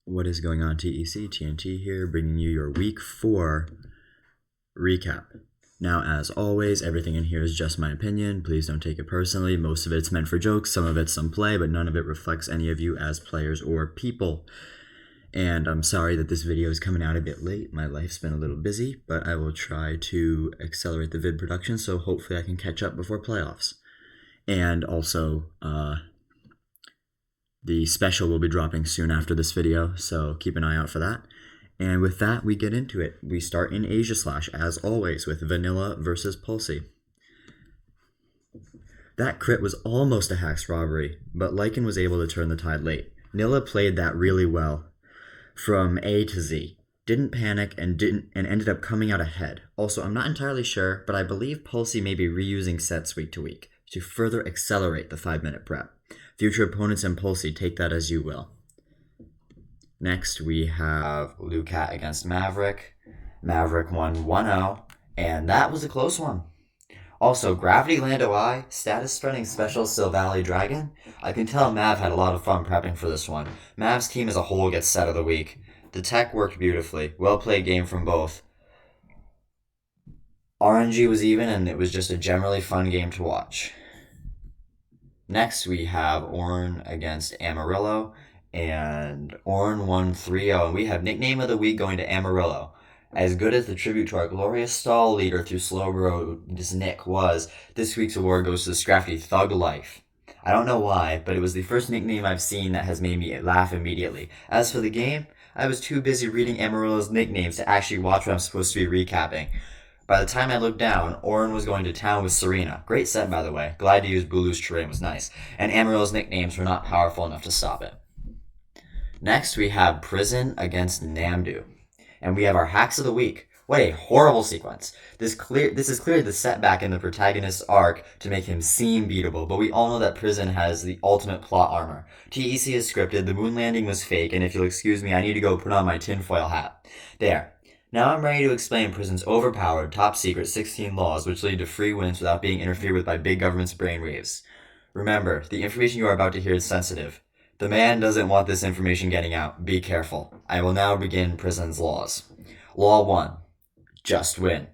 What is going on, TEC? TNT here, bringing you your Week 4 recap. Now, as always, everything in here is just my opinion. Please don't take it personally. Most of it's meant for jokes, some of it's some play, but none of it reflects any of you as players or people. And I'm sorry that this video is coming out a bit late. My life's been a little busy, but I will try to accelerate the vid production, so hopefully I can catch up before playoffs. And also, the special will be dropping soon after this video, so keep an eye out for that. And with that, we get into it. We start in Asia Slash, as always, with Vanilla versus Pulsey. That crit was almost a Hax robbery, but Lycan was able to turn the tide late. Nilla played that really well, from A to Z. Didn't panic and ended up coming out ahead. Also, I'm not entirely sure, but I believe Pulsey may be reusing sets week to week to further accelerate the 5-minute prep. Future opponents and Pulsey, take that as you will. Next, we have Lucat against Maverick. Maverick won 1-0, and that was a close one. Also, Gravity Lando I, status spreading special Silvally Dragon. I can tell Mav had a lot of fun prepping for this one. Mav's team as a whole gets set of the week. The tech worked beautifully. Well played game from both. RNG was even, and it was just a generally fun game to watch. Next, we have Oren against Amarillo, and Oren won 3-0, and we have Nickname of the Week going to Amarillo. As good as the tribute to our glorious stall leader through Slowbro's Nick was, this week's award goes to the Scrafty Thug Life. I don't know why, but it was the first nickname I've seen that has made me laugh immediately. As for the game, I was too busy reading Amarillo's nicknames to actually watch what I'm supposed to be recapping. By the time I looked down, Oren was going to town with Serena. Great set, by the way. Glad to use Bulu's terrain was nice. And Amarillo's nicknames were not powerful enough to stop it. Next, we have Prison against Namdu. And we have our Hacks of the Week. What a horrible sequence. This is clearly the setback in the protagonist's arc to make him seem beatable, but we all know that Prison has the ultimate plot armor. TEC is scripted, the moon landing was fake, and if you'll excuse me, I need to go put on my tinfoil hat. There. Now I'm ready to explain Prison's overpowered, top-secret 16 laws which lead to free wins without being interfered with by big government's brainwaves. Remember, the information you are about to hear is sensitive. The man doesn't want this information getting out. Be careful. I will now begin Prison's laws. Law 1. Just win.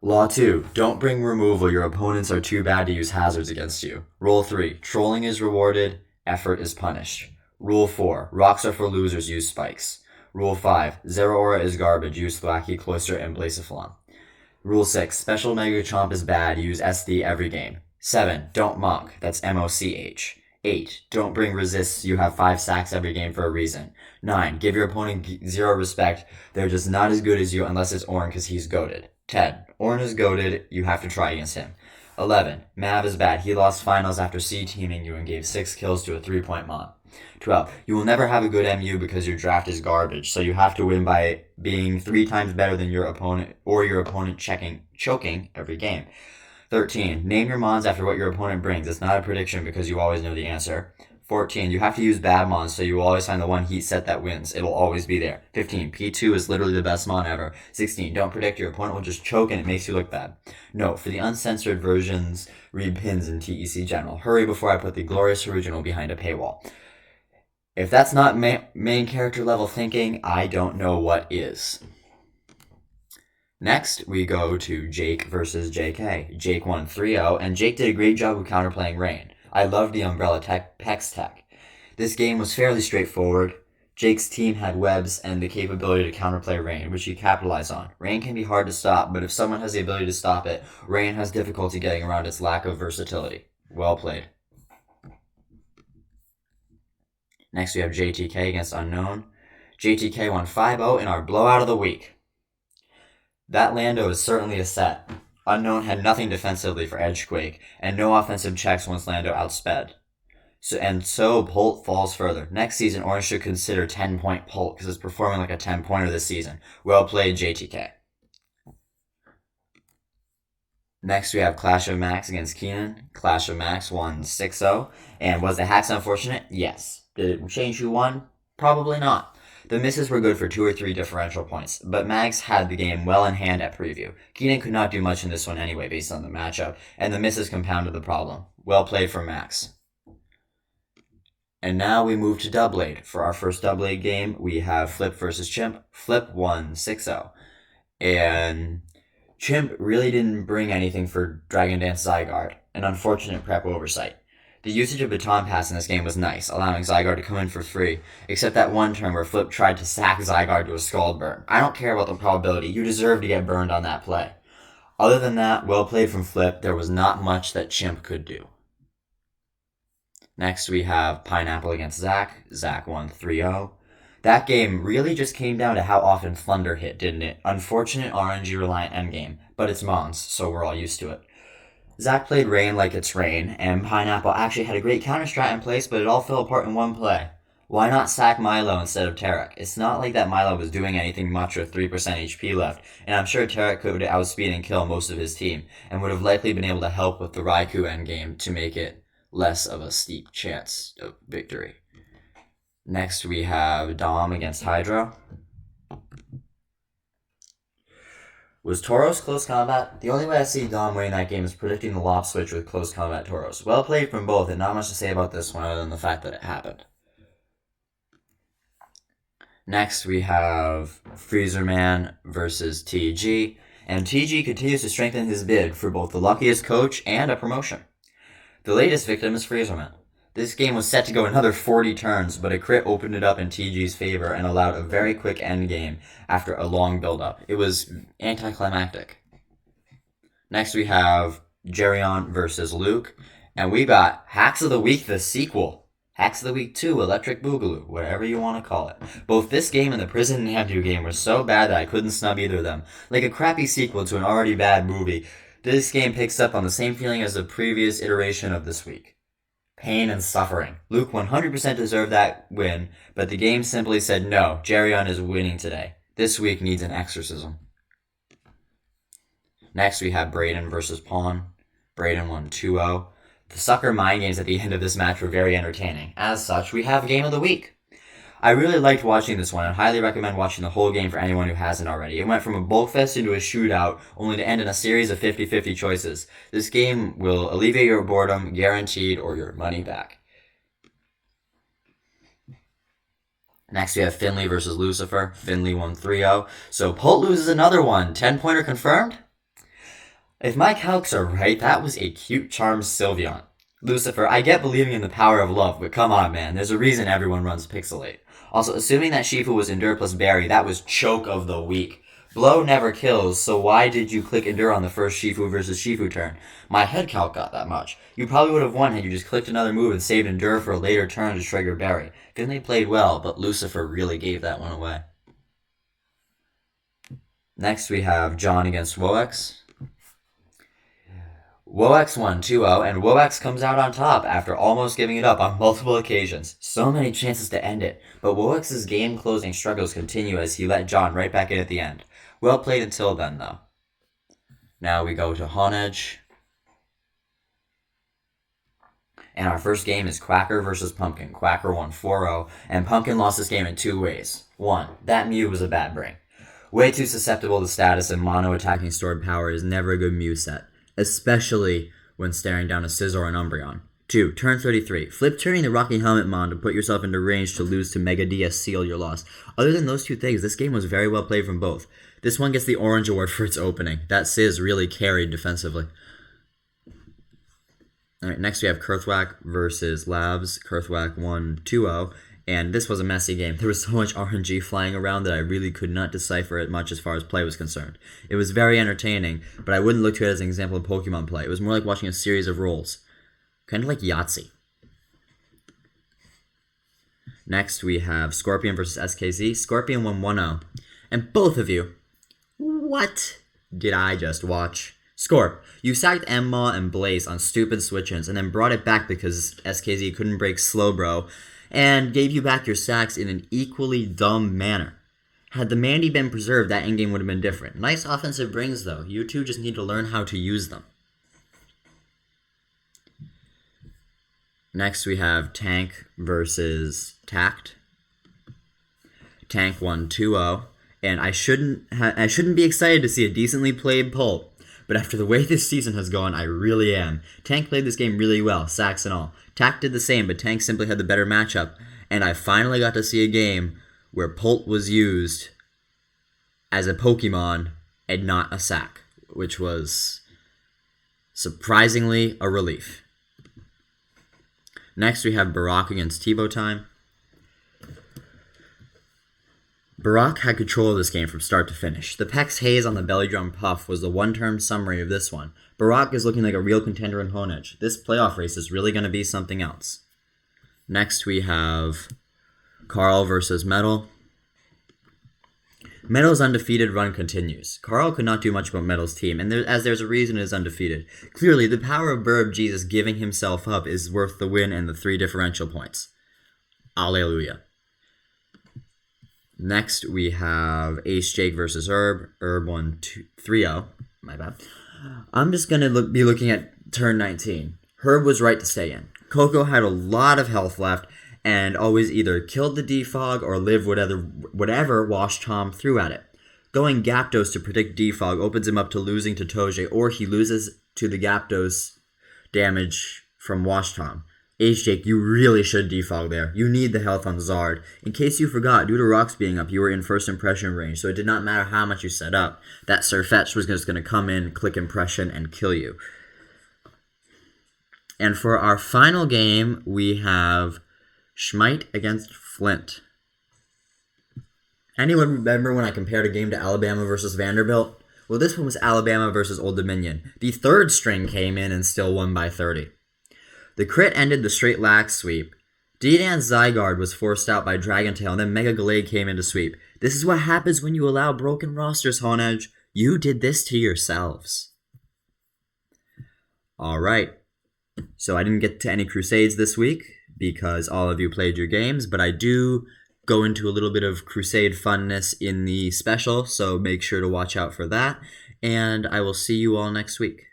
Law 2. Don't bring removal. Your opponents are too bad to use hazards against you. Rule 3. Trolling is rewarded. Effort is punished. Rule 4. Rocks are for losers. Use spikes. Rule 5. Zero Aura is garbage. Use Thwacky, Cloister, and Blacephalon. Rule 6. Special Mega Chomp is bad. Use SD every game. 7. Don't mock. That's MOCH. 8. Don't bring resists. You have 5 sacks every game for a reason. 9. Give your opponent 0 respect. They're just not as good as you unless it's Oren because he's goated. 10. Oren is goated. You have to try against him. 11. Mav is bad. He lost finals after C-teaming you and gave 6 kills to a 3-point mon. 12. You will never have a good MU because your draft is garbage, so you have to win by being 3 times better than your opponent or your opponent choking every game. 13. Name your mons after what your opponent brings. It's not a prediction because you always know the answer. 14. You have to use bad mons so you will always find the one heat set that wins. It will always be there. 15. P2 is literally the best mon ever. 16. Don't predict. Your opponent will just choke and it makes you look bad. Note, for the uncensored versions, read pins in TEC General. Hurry before I put the glorious original behind a paywall. If that's not main character level thinking, I don't know what is. Next, we go to Jake versus JK. Jake won 3-0, and Jake did a great job of counterplaying Rain. I loved the Umbrella Pex tech. This game was fairly straightforward. Jake's team had webs and the capability to counterplay Rain, which he capitalized on. Rain can be hard to stop, but if someone has the ability to stop it, Rain has difficulty getting around its lack of versatility. Well played. Next, we have JTK against Unknown. JTK won 5-0 in our blowout of the week. That Lando is certainly a set. Unknown had nothing defensively for Edgequake, and no offensive checks once Lando outsped. So Pult falls further. Next season, Orange should consider 10-point Pult because it's performing like a 10-pointer this season. Well played, JTK. Next, we have Clash of Max against Keenan. Clash of Max won 6-0. And was the hacks unfortunate? Yes. Did it change who won? Probably not. The misses were good for 2 or 3 differential points, but Max had the game well in hand at preview. Keenan could not do much in this one anyway based on the matchup, and the misses compounded the problem. Well played from Max. And now we move to Doublade. For our first Doublade game, we have Flip versus Chimp. Flip won 6-0. And Chimp really didn't bring anything for Dragon Dance Zygarde, an unfortunate prep oversight. The usage of Baton Pass in this game was nice, allowing Zygarde to come in for free, except that one turn where Flip tried to sack Zygarde to a Scald Burn. I don't care about the probability, you deserve to get burned on that play. Other than that, well played from Flip, there was not much that Chimp could do. Next we have Pineapple against Zach. Zach won 3-0. That game really just came down to how often Thunder hit, didn't it? Unfortunate RNG-reliant endgame, but it's Mons, so we're all used to it. Zach played Rain like it's Rain, and Pineapple actually had a great counter strat in place, but it all fell apart in one play. Why not sack Milo instead of Tarek? It's not like that Milo was doing anything much with 3% HP left, and I'm sure Tarek could outspeed and kill most of his team, and would have likely been able to help with the Raikou endgame to make it less of a steep chance of victory. Next we have Dom against Hydra. Was Tauros close combat? The only way I see Dom winning that game is predicting the Lop switch with close combat Tauros. Well played from both, and not much to say about this one other than the fact that it happened. Next we have Freezerman versus TG, and TG continues to strengthen his bid for both the luckiest coach and a promotion. The latest victim is Freezerman. This game was set to go another 40 turns, but a crit opened it up in TG's favor and allowed a very quick end game after a long build-up. It was anticlimactic. Next we have Gerion versus Luke, and we got Hacks of the Week, the sequel. Hacks of the Week 2, Electric Boogaloo, whatever you want to call it. Both this game and the Prison Nandu game were so bad that I couldn't snub either of them. Like a crappy sequel to an already bad movie, this game picks up on the same feeling as the previous iteration of this week. Pain and suffering. Luke 100% deserved that win, but the game simply said no, Gerion is winning today. This week needs an exorcism. Next we have Brayden versus Pawn. Brayden won 2-0. The sucker mind games at the end of this match were very entertaining. As such, we have Game of the Week. I really liked watching this one and highly recommend watching the whole game for anyone who hasn't already. It went from a bulk fest into a shootout, only to end in a series of 50-50 choices. This game will alleviate your boredom, guaranteed, or your money back. Next we have Finley versus Lucifer. Finley won 3-0. So Polt loses another one. 10-pointer confirmed? If my calcs are right, that was a cute charm Sylveon. Lucifer, I get believing in the power of love, but come on, man. There's a reason everyone runs Pixelate. Also, assuming that Shifu was Endure plus Barry, that was choke of the week. Blow never kills, so why did you click Endure on the first Shifu versus Shifu turn? My head calc got that much. You probably would have won had you just clicked another move and saved Endure for a later turn to trigger Barry. Finley played well, but Lucifer really gave that one away. Next we have John against Woex. Woex won 2-0, and Woex comes out on top after almost giving it up on multiple occasions. So many chances to end it, but Woex's game-closing struggles continue as he let John right back in at the end. Well played until then, though. Now we go to Honedge. And our first game is Quacker versus Pumpkin. Quacker won 4-0, and Pumpkin lost this game in two ways. One, that Mew was a bad brain. Way too susceptible to status, and mono-attacking stored power is never a good Mew set, especially when staring down a Scizor and Umbreon. 2. Turn 33. Flip turning the Rocky Helmet Mon to put yourself into range to lose to Mega DS, seal your loss. Other than those two things, this game was very well played from both. This one gets the Orange Award for its opening. That Sizz really carried defensively. Alright, next we have Kurthwack versus Labs. Kurthwack won 2-0. And this was a messy game. There was so much RNG flying around that I really could not decipher it much as far as play was concerned. It was very entertaining, but I wouldn't look to it as an example of Pokemon play. It was more like watching a series of rolls. Kind of like Yahtzee. Next, we have Scorpion versus SKZ. Scorpion won 1-0. And both of you, what did I just watch? Scorp, you sacked Emma and Blaze on stupid switch-ins and then brought it back because SKZ couldn't break Slowbro, and gave you back your sacks in an equally dumb manner. Had the Mandy been preserved, that endgame would have been different. Nice offensive brains, though. You two just need to learn how to use them. Next, we have Tank versus Tact. Tank won 2-0, and I shouldn't be excited to see a decently played Pult, but after the way this season has gone, I really am. Tank played this game really well, sacks and all. TAC did the same, but Tank simply had the better matchup, and I finally got to see a game where Pult was used as a Pokemon and not a sack, which was surprisingly a relief. Next, we have Barack against Tebow time. Barack had control of this game from start to finish. The Pex Haze on the belly drum puff was the one-term summary of this one. Barack is looking like a real contender in Honedge. This playoff race is really going to be something else. Next, we have Carl versus Metal. Metal's undefeated run continues. Carl could not do much about Metal's team, and there's a reason it is undefeated. Clearly, the power of Burb Jesus giving himself up is worth the win and the 3 differential points. Alleluia. Next, we have Ace Jake versus Herb. Herb 1-3-0. My bad. I'm just going to be looking at turn 19. Herb was right to stay in. Coco had a lot of health left and always either killed the defog or lived whatever Wash Tom threw at it. Going Gapdos to predict defog opens him up to losing to Toge, or he loses to the Gapdos damage from Wash Tom. Ace Jake, you really should defog there. You need the health on Zard. In case you forgot, due to rocks being up, you were in first impression range, so it did not matter how much you set up. That Surfetch was just going to come in, click impression, and kill you. And for our final game, we have Schmite against Flint. Anyone remember when I compared a game to Alabama versus Vanderbilt? Well, this one was Alabama versus Old Dominion. The third string came in and still won by 30. The crit ended the straight lax sweep. D-Dan's Zygarde was forced out by Dragon Tail, and then Mega Glade came in to sweep. This is what happens when you allow broken rosters, Honedge. You did this to yourselves. Alright. So I didn't get to any Crusades this week because all of you played your games, but I do go into a little bit of Crusade funness in the special, so make sure to watch out for that, and I will see you all next week.